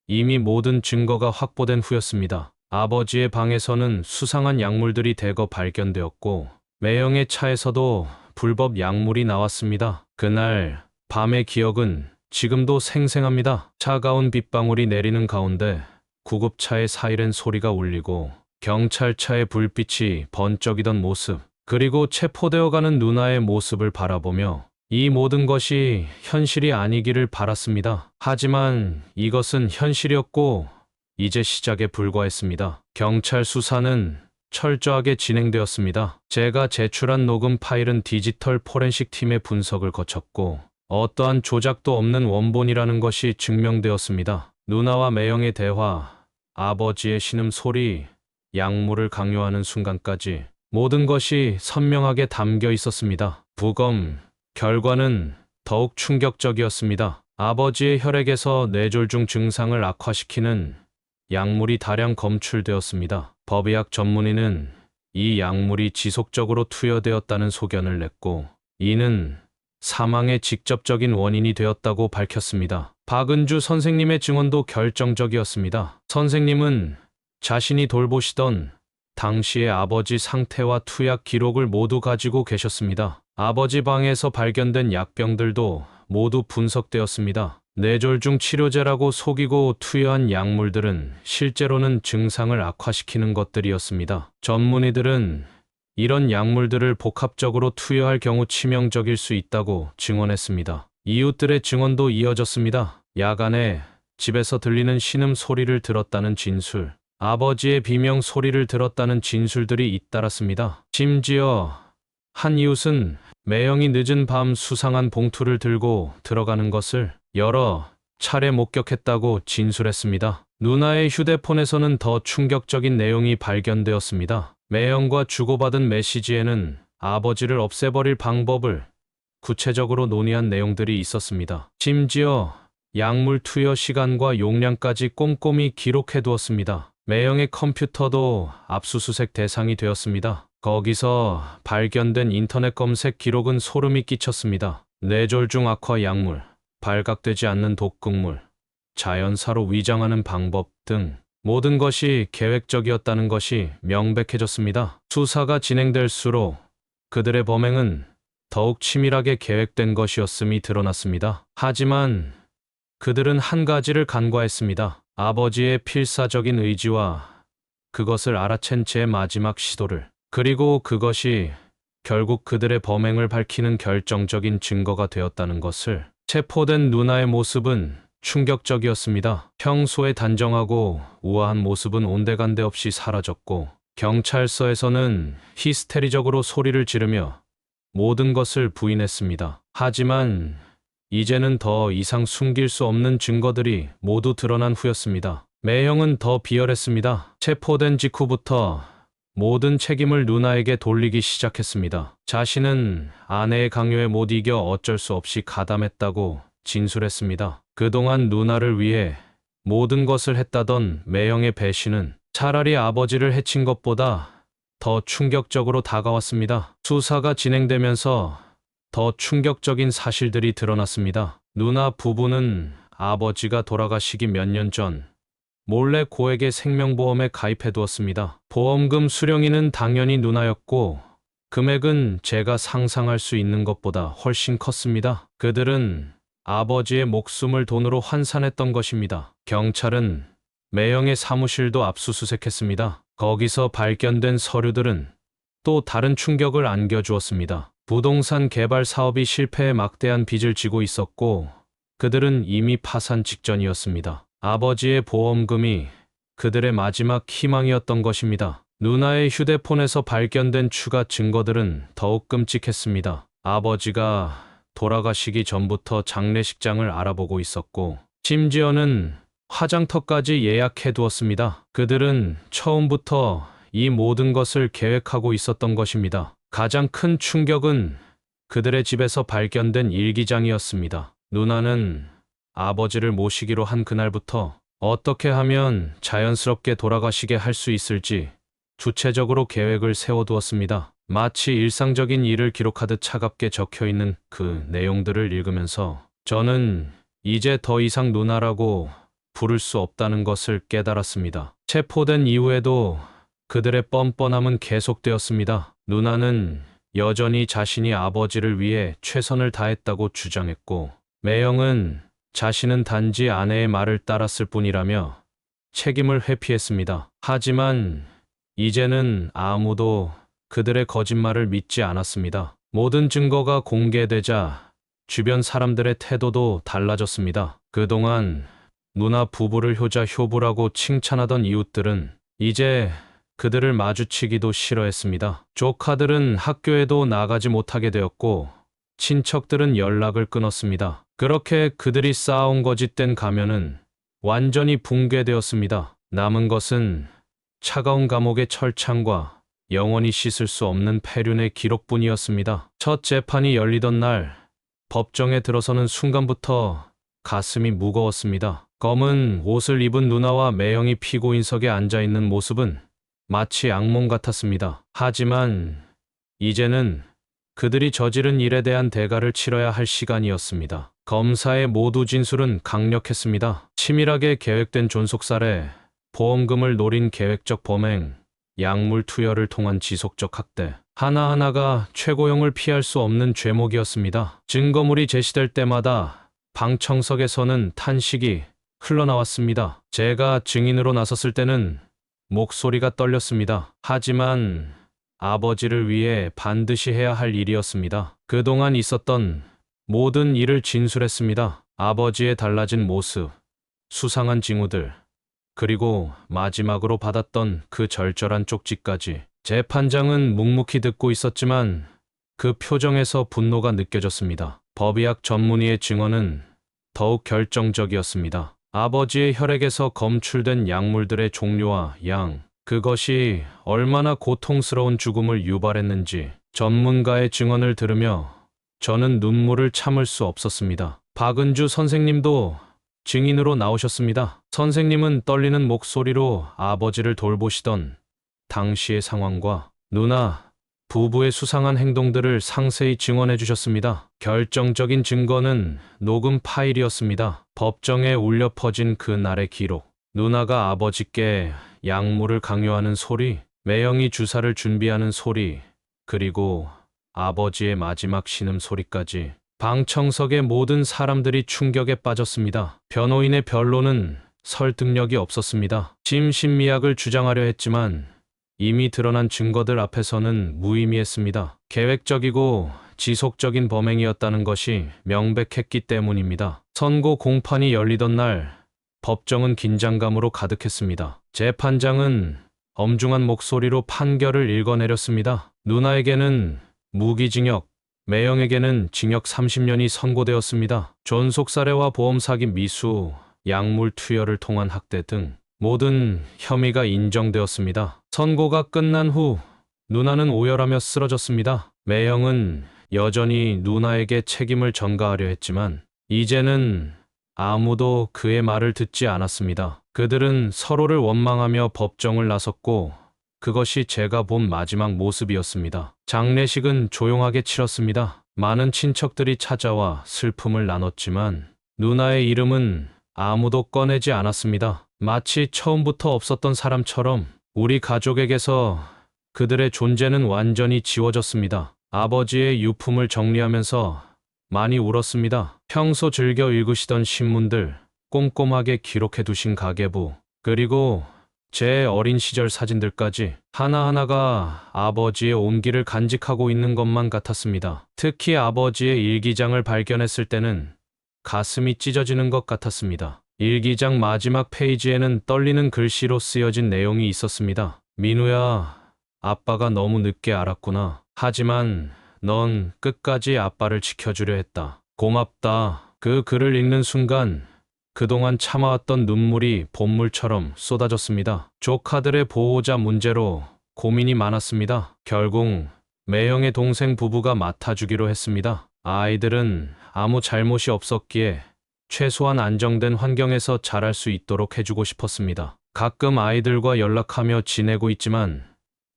이미 모든 증거가 확보된 후였습니다. 아버지의 방에서는 수상한 약물들이 대거 발견되었고 매형의 차에서도 불법 약물이 나왔습니다. 그날 밤의 기억은 지금도 생생합니다. 차가운 빗방울이 내리는 가운데 구급차의 사이렌 소리가 울리고 경찰차의 불빛이 번쩍이던 모습, 그리고 체포되어가는 누나의 모습을 바라보며 이 모든 것이 현실이 아니기를 바랐습니다. 하지만 이것은 현실이었고 이제 시작에 불과했습니다. 경찰 수사는 철저하게 진행되었습니다. 제가 제출한 녹음 파일은 디지털 포렌식 팀의 분석을 거쳤고 어떠한 조작도 없는 원본이라는 것이 증명되었습니다. 누나와 매형의 대화, 아버지의 신음 소리, 약물을 강요하는 순간까지 모든 것이 선명하게 담겨 있었습니다. 부검 결과는 더욱 충격적이었습니다. 아버지의 혈액에서 뇌졸중 증상을 악화시키는 약물이 다량 검출되었습니다. 법의학 전문의는 이 약물이 지속적으로 투여되었다는 소견을 냈고 이는 사망의 직접적인 원인이 되었다고 밝혔습니다. 박은주 선생님의 증언도 결정적이었습니다. 선생님은 자신이 돌보시던 당시의 아버지 상태와 투약 기록을 모두 가지고 계셨습니다. 아버지 방에서 발견된 약병들도 모두 분석되었습니다. 뇌졸중 치료제라고 속이고 투여한 약물들은 실제로는 증상을 악화시키는 것들이었습니다. 전문의들은 이런 약물들을 복합적으로 투여할 경우 치명적일 수 있다고 증언했습니다. 이웃들의 증언도 이어졌습니다. 야간에 집에서 들리는 신음 소리를 들었다는 진술, 아버지의 비명 소리를 들었다는 진술들이 잇따랐습니다. 심지어 한 이웃은 매형이 늦은 밤 수상한 봉투를 들고 들어가는 것을 여러 차례 목격했다고 진술했습니다. 누나의 휴대폰에서는 더 충격적인 내용이 발견되었습니다. 매형과 주고받은 메시지에는 아버지를 없애버릴 방법을 구체적으로 논의한 내용들이 있었습니다. 심지어 약물 투여 시간과 용량까지 꼼꼼히 기록해 두었습니다. 매형의 컴퓨터도 압수수색 대상이 되었습니다. 거기서 발견된 인터넷 검색 기록은 소름이 끼쳤습니다. 뇌졸중 악화 약물, 발각되지 않는 독극물, 자연사로 위장하는 방법 등 모든 것이 계획적이었다는 것이 명백해졌습니다. 수사가 진행될수록 그들의 범행은 더욱 치밀하게 계획된 것이었음이 드러났습니다. 하지만 그들은 한 가지를 간과했습니다. 아버지의 필사적인 의지와 그것을 알아챈 제 마지막 시도를, 그리고 그것이 결국 그들의 범행을 밝히는 결정적인 증거가 되었다는 것을. 체포된 누나의 모습은 충격적이었습니다. 평소에 단정하고 우아한 모습은 온데간데 없이 사라졌고, 경찰서에서는 히스테리적으로 소리를 지르며 모든 것을 부인했습니다. 하지만 이제는 더 이상 숨길 수 없는 증거들이 모두 드러난 후였습니다. 매형은 더 비열했습니다. 체포된 직후부터 모든 책임을 누나에게 돌리기 시작했습니다. 자신은 아내의 강요에 못 이겨 어쩔 수 없이 가담했다고 진술했습니다. 그동안 누나를 위해 모든 것을 했다던 매형의 배신은 차라리 아버지를 해친 것보다 더 충격적으로 다가왔습니다. 수사가 진행되면서 더 충격적인 사실들이 드러났습니다. 누나 부부는 아버지가 돌아가시기 몇 년 전 몰래 고액의 생명보험에 가입해 두었습니다. 보험금 수령인은 당연히 누나였고, 금액은 제가 상상할 수 있는 것보다 훨씬 컸습니다. 그들은 아버지의 목숨을 돈으로 환산했던 것입니다. 경찰은 매형의 사무실도 압수수색했습니다. 거기서 발견된 서류들은 또 다른 충격을 안겨주었습니다. 부동산 개발 사업이 실패해 막대한 빚을 지고 있었고, 그들은 이미 파산 직전이었습니다. 아버지의 보험금이 그들의 마지막 희망이었던 것입니다. 누나의 휴대폰에서 발견된 추가 증거들은 더욱 끔찍했습니다. 아버지가 돌아가시기 전부터 장례식장을 알아보고 있었고, 심지어는 화장터까지 예약해 두었습니다. 그들은 처음부터 이 모든 것을 계획하고 있었던 것입니다. 가장 큰 충격은 그들의 집에서 발견된 일기장이었습니다. 누나는 아버지를 모시기로 한 그날부터 어떻게 하면 자연스럽게 돌아가시게 할 수 있을지 구체적으로 계획을 세워두었습니다. 마치 일상적인 일을 기록하듯 차갑게 적혀있는 그 내용들을 읽으면서 저는 이제 더 이상 누나라고 부를 수 없다는 것을 깨달았습니다. 체포된 이후에도 그들의 뻔뻔함은 계속되었습니다. 누나는 여전히 자신이 아버지를 위해 최선을 다했다고 주장했고, 매형은 자신은 단지 아내의 말을 따랐을 뿐이라며 책임을 회피했습니다. 하지만 이제는 아무도 그들의 거짓말을 믿지 않았습니다. 모든 증거가 공개되자 주변 사람들의 태도도 달라졌습니다. 그동안 누나 부부를 효자효부라고 칭찬하던 이웃들은 이제 그들을 마주치기도 싫어했습니다. 조카들은 학교에도 나가지 못하게 되었고, 친척들은 연락을 끊었습니다. 그렇게 그들이 쌓아온 거짓된 가면은 완전히 붕괴되었습니다. 남은 것은 차가운 감옥의 철창과 영원히 씻을 수 없는 폐륜의 기록뿐이었습니다. 첫 재판이 열리던 날, 법정에 들어서는 순간부터 가슴이 무거웠습니다. 검은 옷을 입은 누나와 매형이 피고인석에 앉아있는 모습은 마치 악몽 같았습니다. 하지만 이제는 그들이 저지른 일에 대한 대가를 치러야 할 시간이었습니다. 검사의 모두 진술은 강력했습니다. 치밀하게 계획된 존속살해, 보험금을 노린 계획적 범행, 약물 투여를 통한 지속적 학대, 하나하나가 최고형을 피할 수 없는 죄목이었습니다. 증거물이 제시될 때마다 방청석에서는 탄식이 흘러나왔습니다. 제가 증인으로 나섰을 때는 목소리가 떨렸습니다. 하지만 아버지를 위해 반드시 해야 할 일이었습니다. 그동안 있었던 모든 일을 진술했습니다. 아버지의 달라진 모습, 수상한 징후들, 그리고 마지막으로 받았던 그 절절한 쪽지까지. 재판장은 묵묵히 듣고 있었지만 그 표정에서 분노가 느껴졌습니다. 법의학 전문의의 증언은 더욱 결정적이었습니다. 아버지의 혈액에서 검출된 약물들의 종류와 양, 그것이 얼마나 고통스러운 죽음을 유발했는지 전문가의 증언을 들으며 저는 눈물을 참을 수 없었습니다. 박은주 선생님도 증인으로 나오셨습니다. 선생님은 떨리는 목소리로 아버지를 돌보시던 당시의 상황과 누나, 부부의 수상한 행동들을 상세히 증언해 주셨습니다. 결정적인 증거는 녹음 파일이었습니다. 법정에 울려 퍼진 그 날의 기록. 누나가 아버지께 약물을 강요하는 소리, 매형이 주사를 준비하는 소리, 그리고 아버지의 마지막 신음 소리까지. 방청석의 모든 사람들이 충격에 빠졌습니다. 변호인의 변론은 설득력이 없었습니다. 심신미약을 주장하려 했지만 이미 드러난 증거들 앞에서는 무의미했습니다. 계획적이고 지속적인 범행이었다는 것이 명백했기 때문입니다. 선고 공판이 열리던 날, 법정은 긴장감으로 가득했습니다. 재판장은 엄중한 목소리로 판결을 읽어내렸습니다. 누나에게는 무기징역, 매형에게는 징역 30년이 선고되었습니다. 존속살해와 보험사기 미수, 약물 투여를 통한 학대 등 모든 혐의가 인정되었습니다. 선고가 끝난 후 누나는 오열하며 쓰러졌습니다. 매형은 여전히 누나에게 책임을 전가하려 했지만 이제는 아무도 그의 말을 듣지 않았습니다. 그들은 서로를 원망하며 법정을 나섰고 그것이 제가 본 마지막 모습이었습니다. 장례식은 조용하게 치렀습니다. 많은 친척들이 찾아와 슬픔을 나눴지만 누나의 이름은 아무도 꺼내지 않았습니다. 마치 처음부터 없었던 사람처럼 우리 가족에게서 그들의 존재는 완전히 지워졌습니다. 아버지의 유품을 정리하면서 많이 울었습니다. 평소 즐겨 읽으시던 신문들, 꼼꼼하게 기록해 두신 가계부, 그리고 제 어린 시절 사진들까지 하나하나가 아버지의 온기를 간직하고 있는 것만 같았습니다. 특히 아버지의 일기장을 발견했을 때는 가슴이 찢어지는 것 같았습니다. 일기장 마지막 페이지에는 떨리는 글씨로 쓰여진 내용이 있었습니다. 민우야, 아빠가 너무 늦게 알았구나. 하지만 넌 끝까지 아빠를 지켜주려 했다. 고맙다. 그 글을 읽는 순간 그동안 참아왔던 눈물이 봇물처럼 쏟아졌습니다. 조카들의 보호자 문제로 고민이 많았습니다. 결국 매형의 동생 부부가 맡아주기로 했습니다. 아이들은 아무 잘못이 없었기에 최소한 안정된 환경에서 자랄 수 있도록 해주고 싶었습니다. 가끔 아이들과 연락하며 지내고 있지만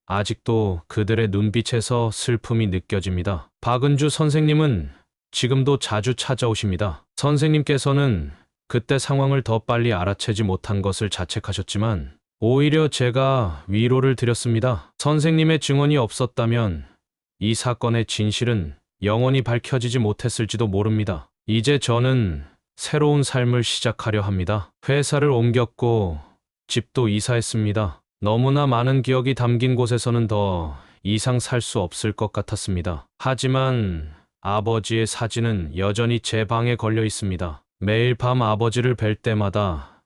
아직도 그들의 눈빛에서 슬픔이 느껴집니다. 박은주 선생님은 지금도 자주 찾아오십니다. 선생님께서는 그때 상황을 더 빨리 알아채지 못한 것을 자책하셨지만 오히려 제가 위로를 드렸습니다. 선생님의 증언이 없었다면 이 사건의 진실은 영원히 밝혀지지 못했을지도 모릅니다. 이제 저는 새로운 삶을 시작하려 합니다. 회사를 옮겼고 집도 이사했습니다. 너무나 많은 기억이 담긴 곳에서는 더 이상 살 수 없을 것 같았습니다. 하지만 아버지의 사진은 여전히 제 방에 걸려 있습니다. 매일 밤 아버지를 뵐 때마다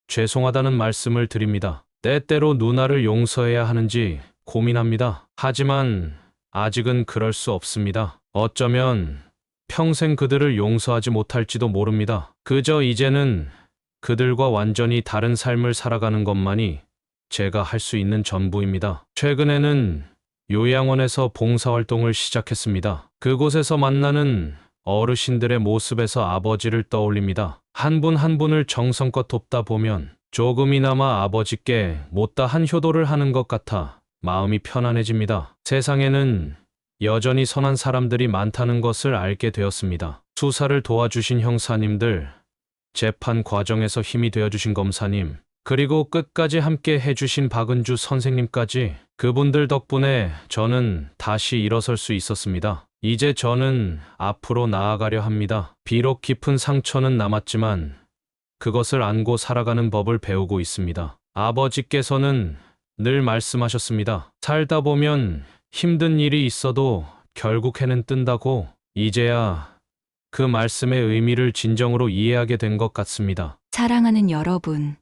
죄송하다는 말씀을 드립니다. 때때로 누나를 용서해야 하는지 고민합니다. 하지만 아직은 그럴 수 없습니다. 어쩌면 평생 그들을 용서하지 못할지도 모릅니다. 그저 이제는 그들과 완전히 다른 삶을 살아가는 것만이 제가 할 수 있는 전부입니다. 최근에는 요양원에서 봉사활동을 시작했습니다. 그곳에서 만나는 어르신들의 모습에서 아버지를 떠올립니다. 한 분 한 분을 정성껏 돕다 보면 조금이나마 아버지께 못다한 효도를 하는 것 같아 마음이 편안해집니다. 세상에는 여전히 선한 사람들이 많다는 것을 알게 되었습니다. 수사를 도와주신 형사님들, 재판 과정에서 힘이 되어주신 검사님, 그리고 끝까지 함께 해주신 박은주 선생님까지 그분들 덕분에 저는 다시 일어설 수 있었습니다. 이제 저는 앞으로 나아가려 합니다. 비록 깊은 상처는 남았지만 그것을 안고 살아가는 법을 배우고 있습니다. 아버지께서는 늘 말씀하셨습니다. 살다 보면 힘든 일이 있어도 결국 해는 뜬다고 이제야 그 말씀의 의미를 진정으로 이해하게 된 것 같습니다. 사랑하는 여러분,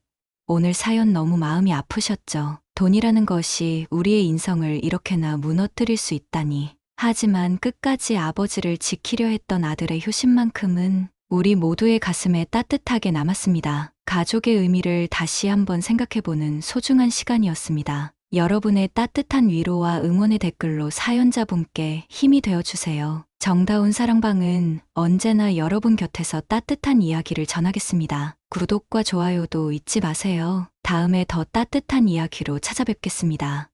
오늘 사연 너무 마음이 아프셨죠? 돈이라는 것이 우리의 인성을 이렇게나 무너뜨릴 수 있다니. 하지만 끝까지 아버지를 지키려 했던 아들의 효심만큼은 우리 모두의 가슴에 따뜻하게 남았습니다. 가족의 의미를 다시 한번 생각해보는 소중한 시간이었습니다. 여러분의 따뜻한 위로와 응원의 댓글로 사연자분께 힘이 되어주세요. 정다운 사랑방은 언제나 여러분 곁에서 따뜻한 이야기를 전하겠습니다. 구독과 좋아요도 잊지 마세요. 다음에 더 따뜻한 이야기로 찾아뵙겠습니다.